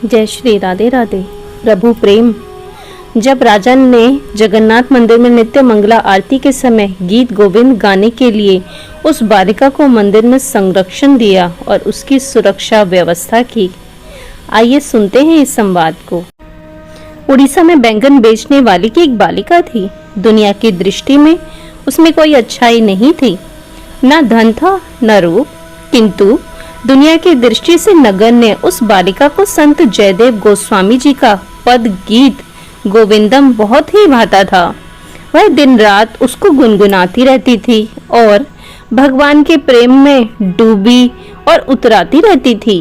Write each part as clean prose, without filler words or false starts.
जय श्री राधे राधे। प्रभु प्रेम। जब राजा ने जगन्नाथ मंदिर में नित्य मंगला आरती के समय गीत गोविंद गाने के लिए उस बालिका को मंदिर में संरक्षण दिया और उसकी सुरक्षा व्यवस्था की। आइए सुनते हैं इस संवाद को। उड़ीसा में बैंगन बेचने वाली की एक बालिका थी। दुनिया की दृष्टि में उसमें कोई अच्छाई नहीं थी, न धन था न रूप, किंतु दुनिया की दृष्टि से नगर ने उस बालिका को संत जयदेव गोस्वामी जी का पद गीत गोविंदम बहुत ही भाता था। वह दिन रात उसको गुनगुनाती रहती थी और भगवान के प्रेम में डूबी और उतराती रहती थी।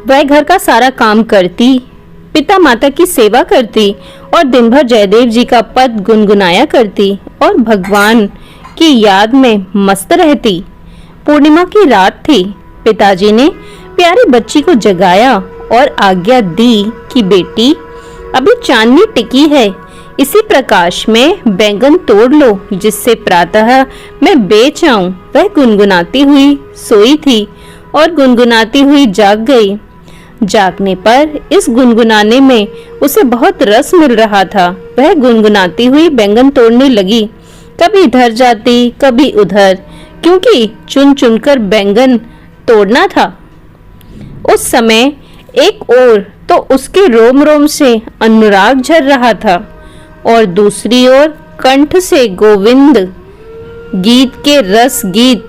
वह घर का सारा काम करती, पिता माता की सेवा करती और दिन भर जयदेव जी का पद गुनगुनाया करती और भगवान की याद में मस्त रहती। पूर्णिमा की रात थी। पिताजी ने प्यारी बच्ची को जगाया और आज्ञा दी कि बेटी, अभी चांदनी टिकी है, इसी प्रकाश में बैंगन तोड़ लो जिससे प्रातः मैं बेच आऊं। वह गुनगुनाती हुई सोई थी और गुनगुनाती हुई जाग गई। जागने पर इस गुनगुनाने में उसे बहुत रस मिल रहा था। वह गुनगुनाती हुई बैंगन तोड़ने लगी। कभी इधर जाती कभी उधर, क्योंकि चुन चुनकर बैंगन तोड़ना था। उस समय एक ओर तो उसके रोम रोम से अनुराग झर रहा था और दूसरी ओर कंठ से गोविंद गीत के रस गीत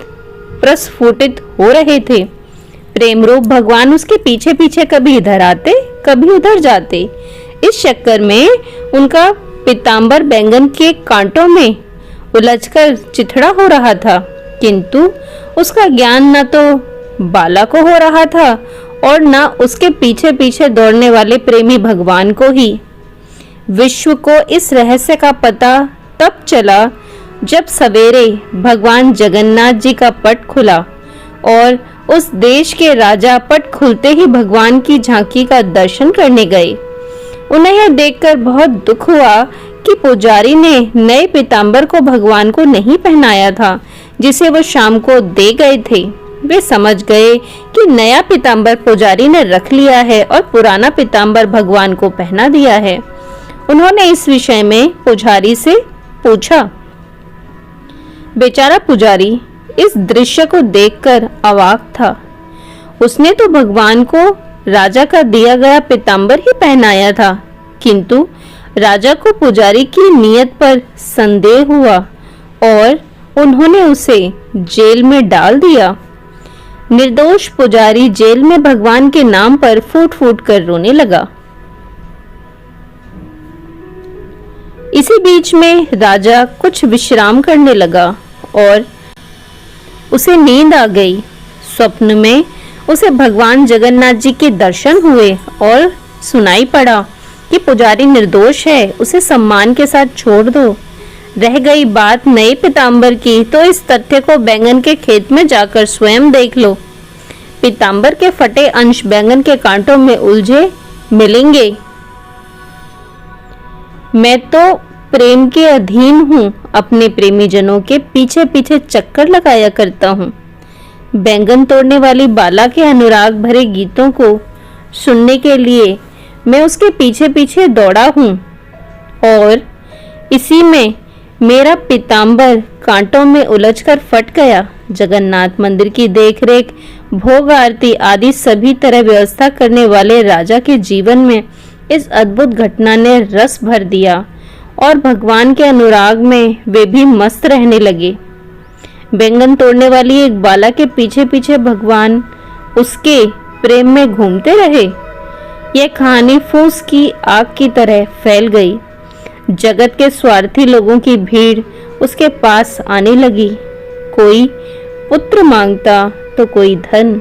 प्रस्फुटित हो रहे थे। प्रेम रूप भगवान उसके पीछे पीछे कभी इधर आते कभी उधर जाते। इस चक्कर में उनका पीतांबर बैंगन के कांटों में उलझकर चिथड़ा हो रहा था, किंतु उसका ज्ञान न तो बाला को हो रहा था और न उसके पीछे पीछे दौड़ने वाले प्रेमी भगवान को ही। विश्व को इस रहस्य का पता तब चला जब सवेरे भगवान जगन्नाथ जी का पट खुला और उस देश के राजा पट खुलते ही भगवान की झांकी का दर्शन करने गए। उन्हें यह देखकर बहुत दुख हुआ कि पुजारी ने नए पीतांबर को भगवान को नहीं पहनाया था जिसे वो शाम को दे गए थे। वे समझ गए कि नया पीतांबर पुजारी ने रख लिया है और पुराना पीतांबर भगवान को पहना दिया है। उन्होंने इस विषय में पुजारी से पूछा। बेचारा पुजारी इस दृश्य को देखकर अवाक था। उसने तो भगवान को राजा का दिया गया पीतांबर ही पहनाया था, किंतु राजा को पुजारी की नीयत पर संदेह हुआ और उन्होंने उसे जेल में डाल दिया। निर्दोष पुजारी जेल में भगवान के नाम पर फूट फूट कर रोने लगा। इसी बीच में राजा कुछ विश्राम करने लगा और उसे नींद आ गई। स्वप्न में उसे भगवान जगन्नाथ जी के दर्शन हुए और सुनाई पड़ा कि पुजारी निर्दोष है, उसे सम्मान के साथ छोड़ दो। रह गई बात नए पीतांबर की, तो इस तथ्य को बैंगन के खेत में जाकर स्वयं देख लो। पीतांबर के फटे अंश बैंगन के कांटों में उलझे मिलेंगे। मैं तो प्रेम के अधीन हूँ, अपने प्रेमी जनों के पीछे पीछे चक्कर लगाया करता हूँ। बैंगन तोड़ने वाली बाला के अनुराग भरे गीतों को सुनने के लिए मैं उसके पीछे पीछे दौड़ा हूँ और इसी में मेरा पीतांबर कांटों में उलझकर फट गया। जगन्नाथ मंदिर की देखरेख, भोग आरती आदि सभी तरह व्यवस्था करने वाले राजा के जीवन में इस अद्भुत घटना ने रस भर दिया और भगवान के अनुराग में वे भी मस्त रहने लगे। बैंगन तोड़ने वाली एक बाला के पीछे पीछे भगवान उसके प्रेम में घूमते रहे। यह कहानी फूस की आग की तरह फैल गई। जगत के स्वार्थी लोगों की भीड़ उसके पास आने लगी। कोई पुत्र मांगता तो कोई धन।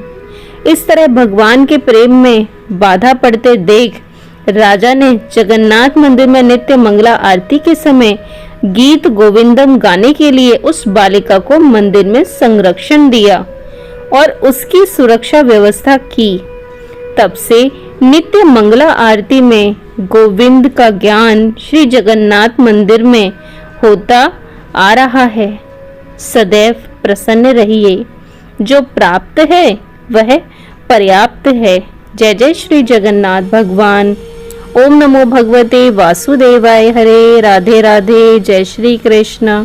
इस तरह भगवान के प्रेम में बाधा पड़ते देख राजा ने जगन्नाथ मंदिर में नित्य मंगला आरती के समय गीत गोविंदम गाने के लिए उस बालिका को मंदिर में संरक्षण दिया और उसकी सुरक्षा व्यवस्था की। तब से नित्य मंगला आरती में गोविंद का ज्ञान श्री जगन्नाथ मंदिर में होता आ रहा है। सदैव प्रसन्न रहिए। जो प्राप्त है वह पर्याप्त है, जय जय श्री जगन्नाथ भगवान। ओम नमो भगवते वासुदेवाय। हरे राधे राधे। जय श्री कृष्ण।